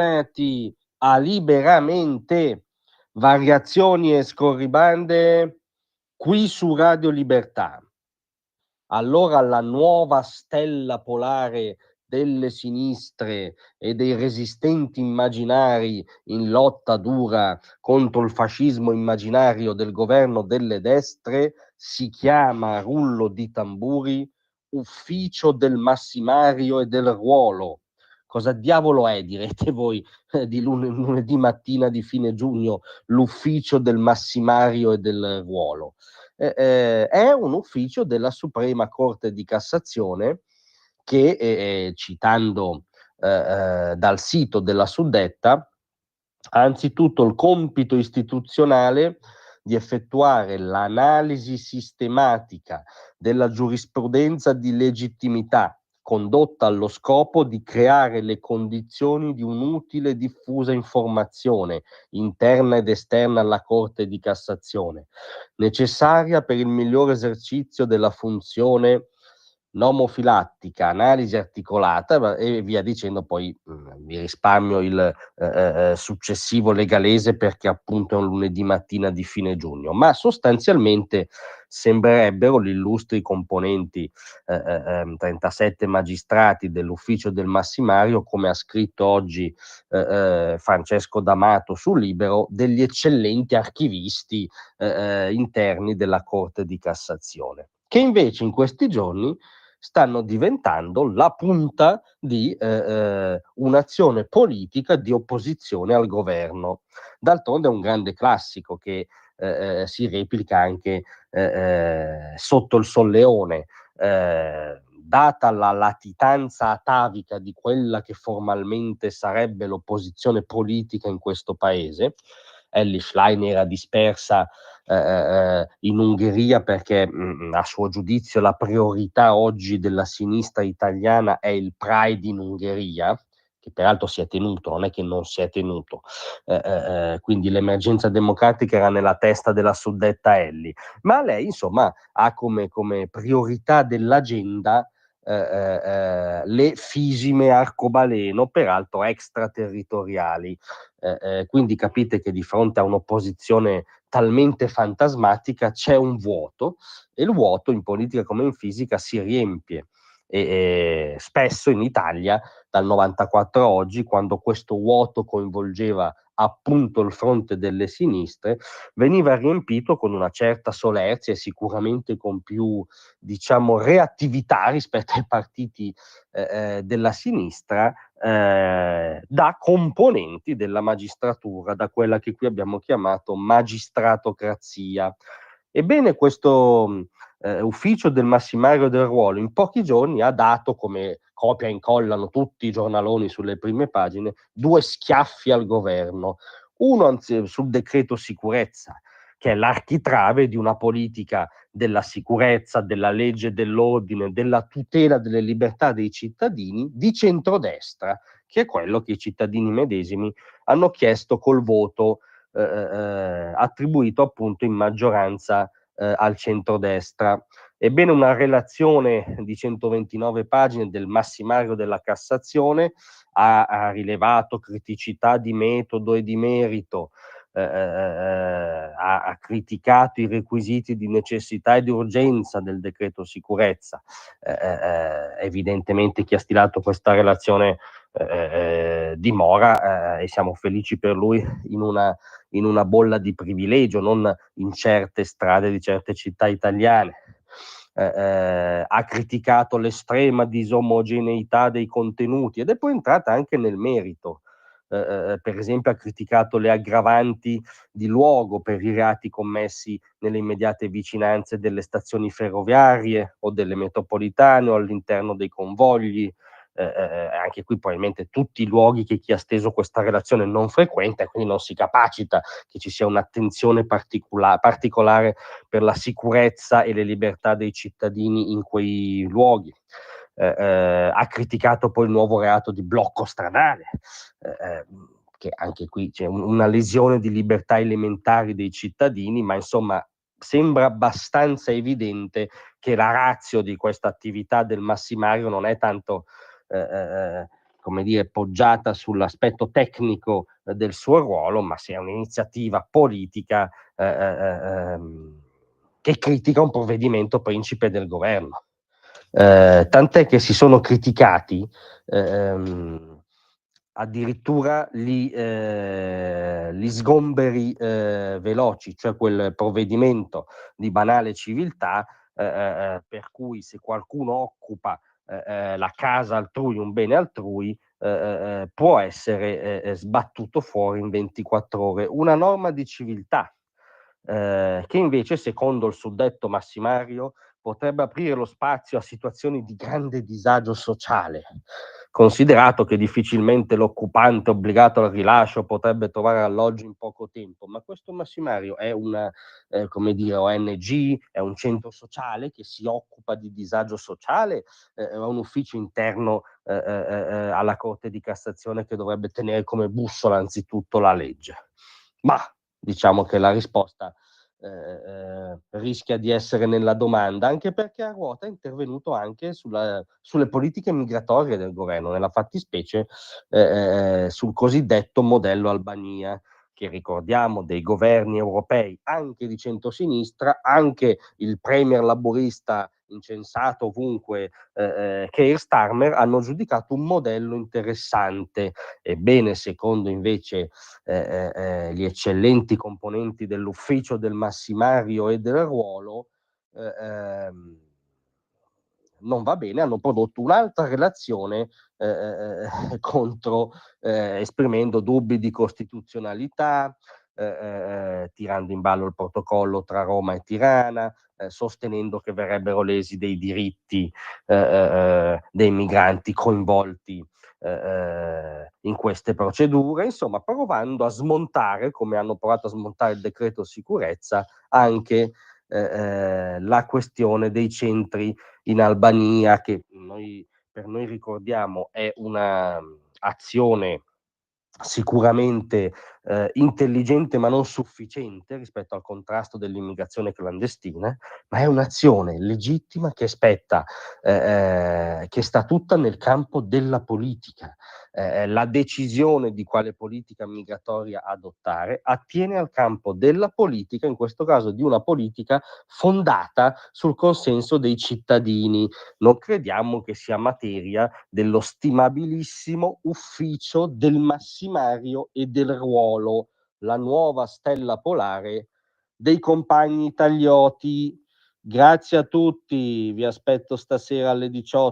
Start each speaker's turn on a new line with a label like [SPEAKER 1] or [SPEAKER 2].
[SPEAKER 1] A Liberamente, variazioni e scorribande qui su Radio Libertà. Allora la nuova stella polare delle sinistre e dei resistenti immaginari in lotta dura contro il fascismo immaginario del governo delle destre si chiama, rullo di tamburi, Ufficio del Massimario e del Ruolo. Cosa diavolo è, direte voi, di lunedì mattina di fine giugno, l'Ufficio del Massimario e del Ruolo? È un ufficio della Suprema Corte di Cassazione che, citando dal sito della suddetta, ha anzitutto il compito istituzionale di effettuare l'analisi sistematica della giurisprudenza di legittimità condotta allo scopo di creare le condizioni di un'utile e diffusa informazione interna ed esterna alla Corte di Cassazione, necessaria per il migliore esercizio della funzione nomofilattica, analisi articolata e via dicendo. Poi vi risparmio il successivo legalese perché appunto è un lunedì mattina di fine giugno, ma sostanzialmente sembrerebbero gli illustri componenti 37 magistrati dell'ufficio del Massimario, come ha scritto oggi Francesco D'Amato su Libero, degli eccellenti archivisti interni della Corte di Cassazione, che invece in questi giorni stanno diventando la punta di un'azione politica di opposizione al governo. D'altronde è un grande classico che si replica anche sotto il Solleone. Data la latitanza atavica di quella che formalmente sarebbe l'opposizione politica in questo paese, Elly Schlein era dispersa in Ungheria perché a suo giudizio la priorità oggi della sinistra italiana è il Pride in Ungheria, che peraltro si è tenuto, non è che non si è tenuto, quindi l'emergenza democratica era nella testa della suddetta Elly, ma lei insomma ha come priorità dell'agenda le fisime arcobaleno, peraltro extraterritoriali. Quindi capite che di fronte a un'opposizione talmente fantasmatica c'è un vuoto, e il vuoto in politica come in fisica si riempie. E spesso in Italia dal 94 a oggi, quando questo vuoto coinvolgeva appunto il fronte delle sinistre, veniva riempito con una certa solerzia e sicuramente con più, diciamo, reattività rispetto ai partiti della sinistra, da componenti della magistratura, da quella che qui abbiamo chiamato magistratocrazia. Ebbene, questo ufficio del Massimario del Ruolo in pochi giorni ha dato, come copia e incollano tutti i giornaloni sulle prime pagine, 2 schiaffi al governo. Uno sul decreto sicurezza, che è l'architrave di una politica della sicurezza, della legge, dell'ordine, della tutela delle libertà dei cittadini di centrodestra, che è quello che i cittadini medesimi hanno chiesto col voto attribuito appunto in maggioranza al centrodestra. Ebbene, una relazione di 129 pagine del Massimario della Cassazione ha rilevato criticità di metodo e di merito, ha criticato i requisiti di necessità e di urgenza del decreto sicurezza. Evidentemente chi ha stilato questa relazione dimora, e siamo felici per lui, in una bolla di privilegio, non in certe strade di certe città italiane. Ha criticato l'estrema disomogeneità dei contenuti ed è poi entrata anche nel merito. Per esempio ha criticato le aggravanti di luogo per i reati commessi nelle immediate vicinanze delle stazioni ferroviarie o delle metropolitane o all'interno dei convogli. Anche qui probabilmente tutti i luoghi che chi ha steso questa relazione non frequenta, e quindi non si capacita che ci sia un'attenzione particolare per la sicurezza e le libertà dei cittadini in quei luoghi. Ha criticato poi il nuovo reato di blocco stradale, che anche qui c'è una lesione di libertà elementari dei cittadini, ma insomma sembra abbastanza evidente che la ratio di questa attività del Massimario non è tanto come dire, poggiata sull'aspetto tecnico del suo ruolo, ma sia un'iniziativa politica che critica un provvedimento principe del governo. Tant'è che si sono criticati addirittura gli sgomberi veloci, cioè quel provvedimento di banale civiltà per cui se qualcuno occupa la casa altrui, un bene altrui, può essere sbattuto fuori in 24 ore. Una norma di civiltà che invece, secondo il suddetto massimario, potrebbe aprire lo spazio a situazioni di grande disagio sociale, considerato che difficilmente l'occupante obbligato al rilascio potrebbe trovare alloggio in poco tempo. Ma questo massimario è una come dire, ONG, è un centro sociale che si occupa di disagio sociale, è un ufficio interno alla Corte di Cassazione che dovrebbe tenere come bussola anzitutto la legge. Ma diciamo che la risposta rischia di essere nella domanda, anche perché a ruota è intervenuto anche sulle politiche migratorie del governo, nella fattispecie sul cosiddetto modello Albania, che ricordiamo dei governi europei anche di centrosinistra, anche il premier laburista incensato ovunque Keir Starmer hanno giudicato un modello interessante. Ebbene, secondo invece gli eccellenti componenti dell'ufficio del massimario e del ruolo, non va bene, hanno prodotto un'altra relazione contro, esprimendo dubbi di costituzionalità, tirando in ballo il protocollo tra Roma e Tirana, sostenendo che verrebbero lesi dei diritti dei migranti coinvolti in queste procedure, insomma, provando a smontare, come hanno provato a smontare il decreto sicurezza, anche la questione dei centri in Albania, che per noi ricordiamo è una azione sicuramente intelligente ma non sufficiente rispetto al contrasto dell'immigrazione clandestina, ma è un'azione legittima che spetta, che sta tutta nel campo della politica. La decisione di quale politica migratoria adottare attiene al campo della politica, in questo caso di una politica fondata sul consenso dei cittadini. Non crediamo che sia materia dello stimabilissimo ufficio del massimario e del ruolo, la nuova stella polare dei compagni Taglioti. Grazie a tutti, vi aspetto stasera alle 18.